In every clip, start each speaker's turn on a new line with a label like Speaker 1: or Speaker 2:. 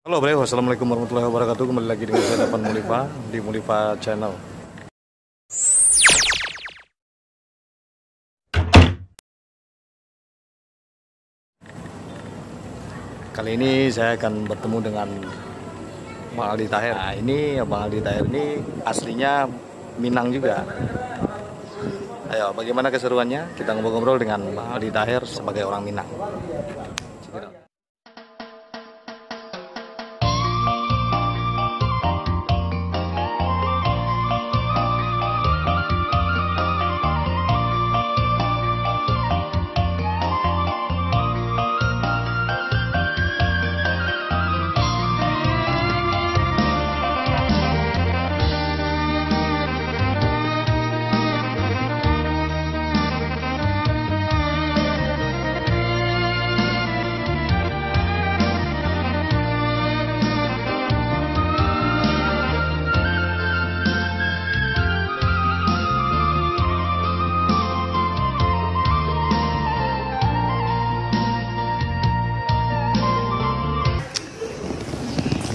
Speaker 1: Halo bro, assalamualaikum warahmatullahi wabarakatuh. Kembali lagi dengan saya Dapan Mulifa di Mulifa Channel. Kali ini saya akan bertemu dengan Bang Aldi Tahir. Nah, ini Bang Aldi Tahir ini aslinya Minang juga. Ayo, bagaimana keseruannya? Kita ngobrol-ngobrol dengan Bang Aldi Tahir sebagai orang Minang.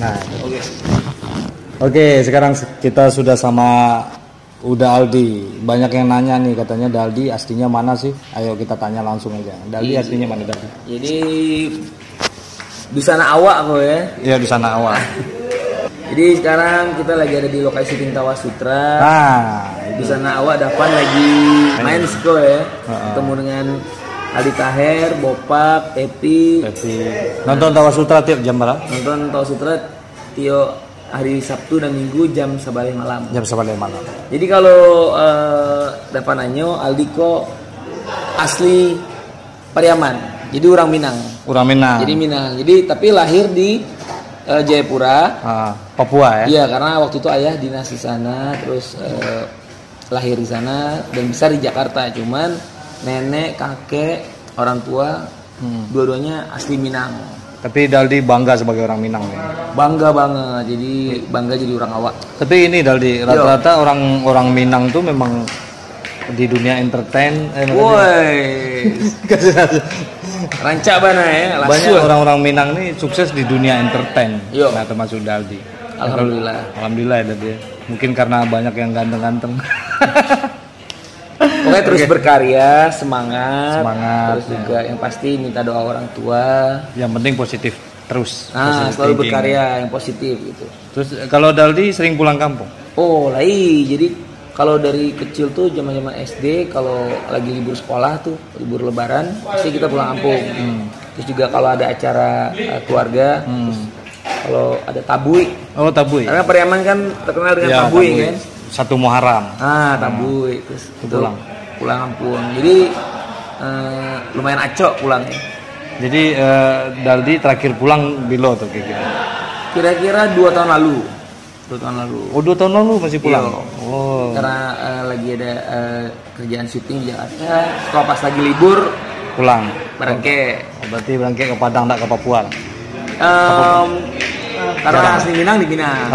Speaker 1: Nah, oke, sekarang kita sudah sama Uda Aldi. Banyak yang nanya nih, katanya Daldi aslinya mana sih? Ayo kita tanya langsung aja. Daldi aslinya mana Daldi?
Speaker 2: Jadi di sana awak kok ya.
Speaker 1: Iya, di sana awak.
Speaker 2: Jadi sekarang kita lagi ada di lokasi Tintawa Sutra. Di sana awak Dapan lagi main sko ya. Ketemu dengan Aldi Tahir, Bopak, Epi.
Speaker 1: Nonton Tawa Sutra tiap jam berapa?
Speaker 2: Nonton Tawa Sutra tiap hari Sabtu dan Minggu jam 11 malam.
Speaker 1: Jam 11 malam.
Speaker 2: Jadi kalau Dapan Anyo, Aldi kok asli Pariaman. Jadi orang Minang.
Speaker 1: Orang Minang.
Speaker 2: Jadi Minang. Jadi tapi lahir di Jayapura,
Speaker 1: Papua ya.
Speaker 2: Iya, karena waktu itu ayah dinas di sana, terus lahir di sana dan besar di Jakarta. Cuman nenek, kakek, orang tua, dua-duanya asli Minang.
Speaker 1: Tapi Daldi bangga sebagai orang Minang ya.
Speaker 2: Bangga banget, jadi bangga jadi orang awak.
Speaker 1: Tapi ini Daldi, rata-rata orang Minang tuh memang di dunia entertain.
Speaker 2: Woi, rancak bana ya.
Speaker 1: Banyak orang-orang Minang nih sukses di dunia entertain. Nah, termasuk Daldi.
Speaker 2: Alhamdulillah.
Speaker 1: Alhamdulillah ya Daldi. Mungkin karena banyak yang ganteng-ganteng.
Speaker 2: Pokoknya terus berkarya, semangat. Terus
Speaker 1: ya.
Speaker 2: juga yang pasti minta doa orang tua.
Speaker 1: Yang penting positif terus.
Speaker 2: Selalu berkarya yang positif gitu.
Speaker 1: Terus kalau Daldi sering pulang kampung?
Speaker 2: Oh, jadi kalau dari kecil tuh zaman-zaman SD, kalau lagi libur sekolah tuh, libur lebaran, pasti kita pulang kampung. Terus juga kalau ada acara keluarga, terus kalau ada tabuy.
Speaker 1: Oh, tabuy.
Speaker 2: Karena Pariaman kan terkenal dengan tabuy kan.
Speaker 1: Satu Muharram.
Speaker 2: Tabuy terus pulang kampung. Jadi lumayan acok pulangnya.
Speaker 1: Jadi Daldi terakhir pulang bilo tuh kayak gitu.
Speaker 2: Kira-kira 2 tahun lalu. 2 tahun lalu.
Speaker 1: Oh, 2 tahun lalu masih pulang.
Speaker 2: Iya. Oh. Karena lagi ada kerjaan syuting di Jakarta. Kalau pas lagi libur
Speaker 1: pulang.
Speaker 2: Berangke.
Speaker 1: Berarti berangke ke Padang, enggak ke Papua.
Speaker 2: Karena asli Minang di Minang.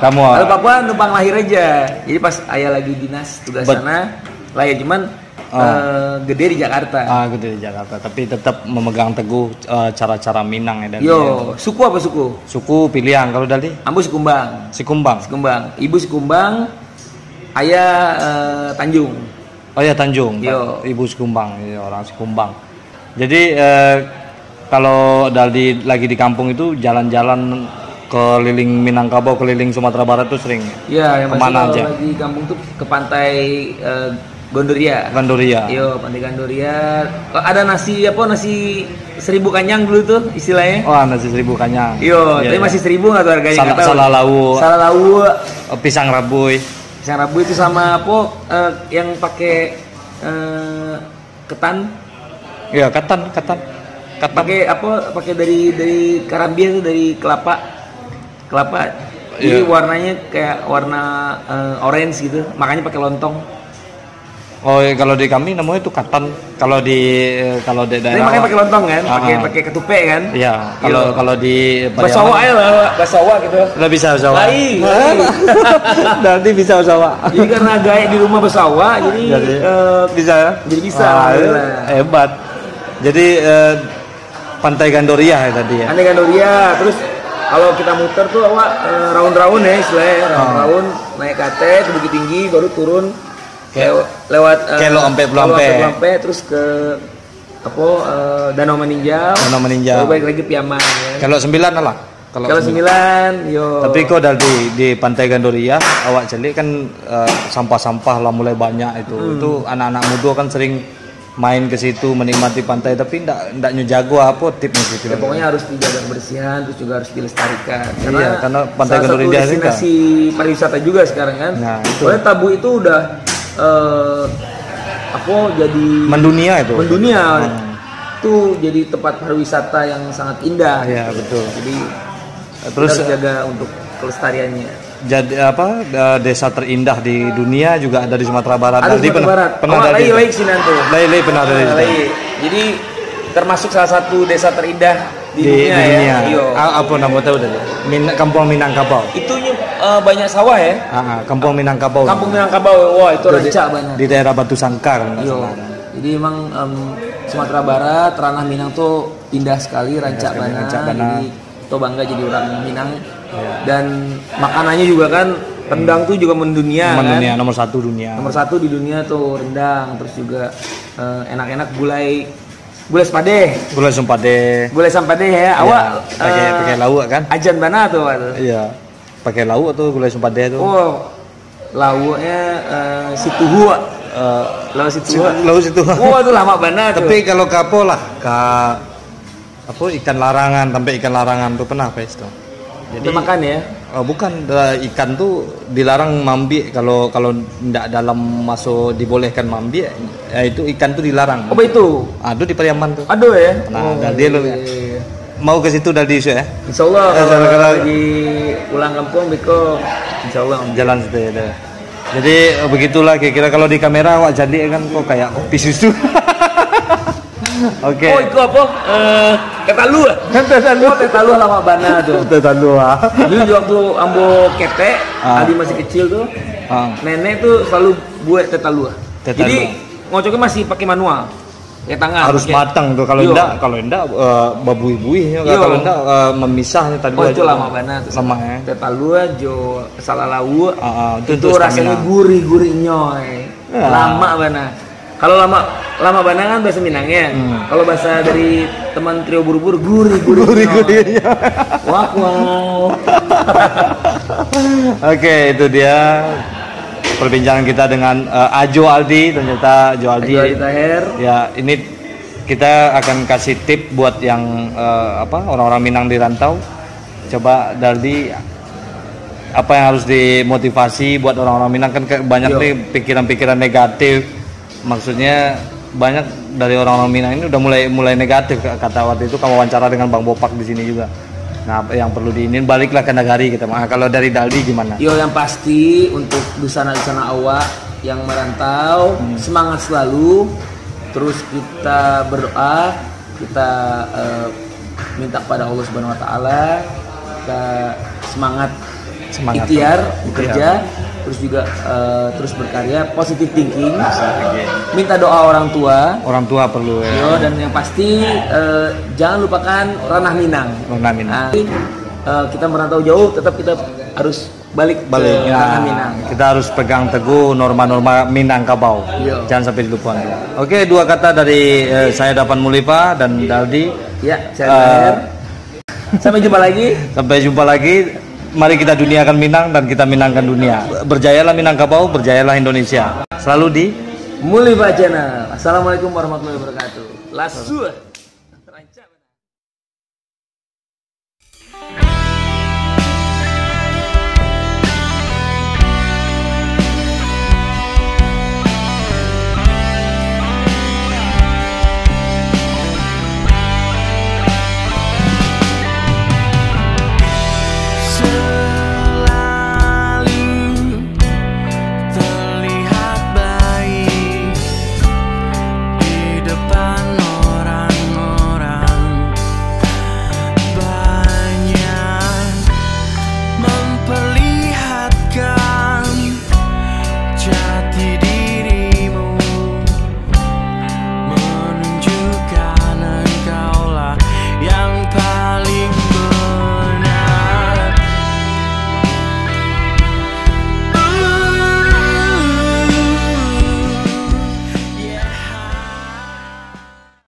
Speaker 1: Kamu.
Speaker 2: Kalau Papua numpang lahir aja. Jadi pas ayah lagi dinas tugas sana, lahir cuman gede di Jakarta.
Speaker 1: Gede di Jakarta. Tapi tetap memegang teguh cara-cara Minang ya.
Speaker 2: Suku apa suku?
Speaker 1: Suku pilihan kalau Daldi.
Speaker 2: Ambu Sikumbang.
Speaker 1: Sikumbang.
Speaker 2: Ibu Sikumbang, ayah Tanjung.
Speaker 1: Oh ya, Tanjung. Ibu Sikumbang, orang Sikumbang. Jadi kalau Daldi lagi di kampung itu jalan-jalan keliling Minangkabau, keliling Sumatera Barat tuh sering.
Speaker 2: Iya, yang
Speaker 1: kemana aja?
Speaker 2: Lagi di kampung tuh ke pantai Gandoria. Pantai Gandoria. Ada nasi seribu kanyang dulu tuh istilahnya.
Speaker 1: Oh, nasi seribu kanyang.
Speaker 2: Tapi masih 1000 nggak tuh harganya?
Speaker 1: Salah lawu. Pisang rabuy.
Speaker 2: Pisang rabuy itu sama yang pakai ketan.
Speaker 1: Iya, ketan.
Speaker 2: Pakai dari karambia itu, dari kelapa. Jadi warnanya kayak warna orange gitu, makanya pakai lontong.
Speaker 1: Oh, kalau di kami namanya itu katan. Kalau di daerah.
Speaker 2: Makanya pakai lontong kan, pakai ketupe kan.
Speaker 1: Iya. Kalau di
Speaker 2: Basawa aja lah, Basawa gitu.
Speaker 1: Udah bisa Basawa. Nanti bisa Basawa.
Speaker 2: Jadi karena gaya di rumah Basawa, jadi
Speaker 1: bisa.
Speaker 2: Jadi bisa.
Speaker 1: Hebat. Jadi Pantai Gandoria ya tadi ya.
Speaker 2: Pantai Gandoria, terus kalau kita muter tuh awak round-round ya istilahnya, round-round naik ke atas ke Bukit Tinggi baru turun kayak lewat
Speaker 1: Kelo Ampe,
Speaker 2: terus ke Danau Meninjau. Baru balik lagi Piaman ya.
Speaker 1: Kalau 9 lah.
Speaker 2: Kalau 9 yo.
Speaker 1: Tapi kok di Pantai Gandoria awak celik kan sampah-sampah lah mulai banyak itu. Itu anak-anak muda kan sering main ke situ menikmati pantai tapi ndak nyejago apa tipnya gitu.
Speaker 2: Ya, pokoknya harus dijaga kebersihan terus juga harus dilestarikan.
Speaker 1: Karena Pantai Gandoria ini
Speaker 2: destinasi pariwisata juga sekarang kan.
Speaker 1: Nah,
Speaker 2: soalnya Tabu itu udah jadi
Speaker 1: mendunia itu.
Speaker 2: Itu jadi tempat pariwisata yang sangat indah.
Speaker 1: Iya, betul.
Speaker 2: Jadi
Speaker 1: terus
Speaker 2: harus jaga untuk kelestariannya.
Speaker 1: Jadi desa terindah di dunia juga ada di Sumatera Barat.
Speaker 2: Ada di Sumatera Barat. Pernah dari
Speaker 1: Lai pernah dari situ.
Speaker 2: Jadi termasuk salah satu desa terindah di dunia.
Speaker 1: Ya. Apa nama tahu dari? Kampung Minangkabau.
Speaker 2: Itu banyak sawah ya?
Speaker 1: Kampung Minangkabau.
Speaker 2: Kampung Minangkabau. Wah, itu rancak banget.
Speaker 1: Di daerah Batu Sangkar.
Speaker 2: Jadi emang Sumatera Barat, ranah Minang tuh indah sekali, rancak banget. Jadi itu bangga jadi orang Minang. Dan makanannya juga kan rendang tuh juga mendunia kan?
Speaker 1: Nomor 1 dunia.
Speaker 2: Nomor 1 di dunia tuh rendang, terus juga enak-enak gulai sepade. Gulai sempade ya. Awak
Speaker 1: pakai lauk kan?
Speaker 2: Ajan mana tuh?
Speaker 1: Iya. Pakai lauk tuh gulai sempade tuh.
Speaker 2: Oh. Lauknya situhu. Lauk situhu. Oh, itu lama banget tuh.
Speaker 1: Tapi kalau kapo lah, ikan larangan, sampai ikan larangan tuh pernah Pes tuh.
Speaker 2: Jadi makan ya?
Speaker 1: Bukan, ikan tuh dilarang mambi kalau tidak dalam masuk dibolehkan mambi, itu ikan tuh dilarang.
Speaker 2: Oh itu?
Speaker 1: Aduh di Pariaman tuh.
Speaker 2: Aduh ya?
Speaker 1: Nah, dia lo mau ke situ dari isu ya?
Speaker 2: Insya Allah kalau di pulang kampung beko, Insya Allah
Speaker 1: jalan situ ya. Jadi begitulah kira-kira kalau di kamera awak jadi kan kok kayak kopi susu. Oke.
Speaker 2: Oh itu apa? Tetalu. Tetalu lama banget tuh.
Speaker 1: Tetalu.
Speaker 2: Dulu waktu ambo ketek, Adi masih kecil tuh, nenek tuh selalu buat tetalu. Jadi ngocoknya masih pakai manual, kayak tangan.
Speaker 1: Harus matang tuh kalau enggak babui-bui. Kalau enggak memisahnya tadi.
Speaker 2: Oh itu lama banget.
Speaker 1: Lama ya.
Speaker 2: Tetalu jo salalau.
Speaker 1: Itu
Speaker 2: rasanya gurih nyoy. Lama banget. Kalau lama banget kan bahasa Minangnya. Kalau bahasa dari teman trio buru-buru gurih. Wow.
Speaker 1: Oke, itu dia perbincangan kita dengan Ajo Aldi. Ternyata Ajo Aldi
Speaker 2: Tahir.
Speaker 1: Ya, ini kita akan kasih tip buat yang orang-orang Minang di rantau. Coba Daldi apa yang harus dimotivasi buat orang-orang Minang kan banyak nih pikiran-pikiran negatif. Maksudnya banyak dari orang-orang Minang ini udah mulai negatif, kata waktu itu kamu wawancara dengan Bang Bopak di sini juga. Nah, yang perlu diinin baliklah ke Nagari kita. Kalau dari Daldi gimana?
Speaker 2: Yang pasti untuk busana-busana awak yang merantau semangat selalu. Terus kita berdoa, kita minta kepada Allah Subhanahu Wa Taala, kita semangat ikhtiar bekerja. Terus juga terus berkarya, positive thinking, minta doa orang tua
Speaker 1: perlu ya.
Speaker 2: Dan yang pasti jangan lupakan ranah Minang. Kita merantau jauh, tetap kita harus balik ke ranah Minang.
Speaker 1: Kita harus pegang teguh norma-norma Minangkabau. Jangan sampai dilupakan. Oke, 2 kata dari saya Dapan Mulipa dan Daldi.
Speaker 2: Ya, saya Sampai jumpa lagi.
Speaker 1: Mari kita duniakan Minang dan kita Minangkan dunia. Berjayalah Minangkabau, berjayalah Indonesia. Selalu di
Speaker 2: Mulipa Channel. Assalamualaikum warahmatullahi wabarakatuh. Lasuh.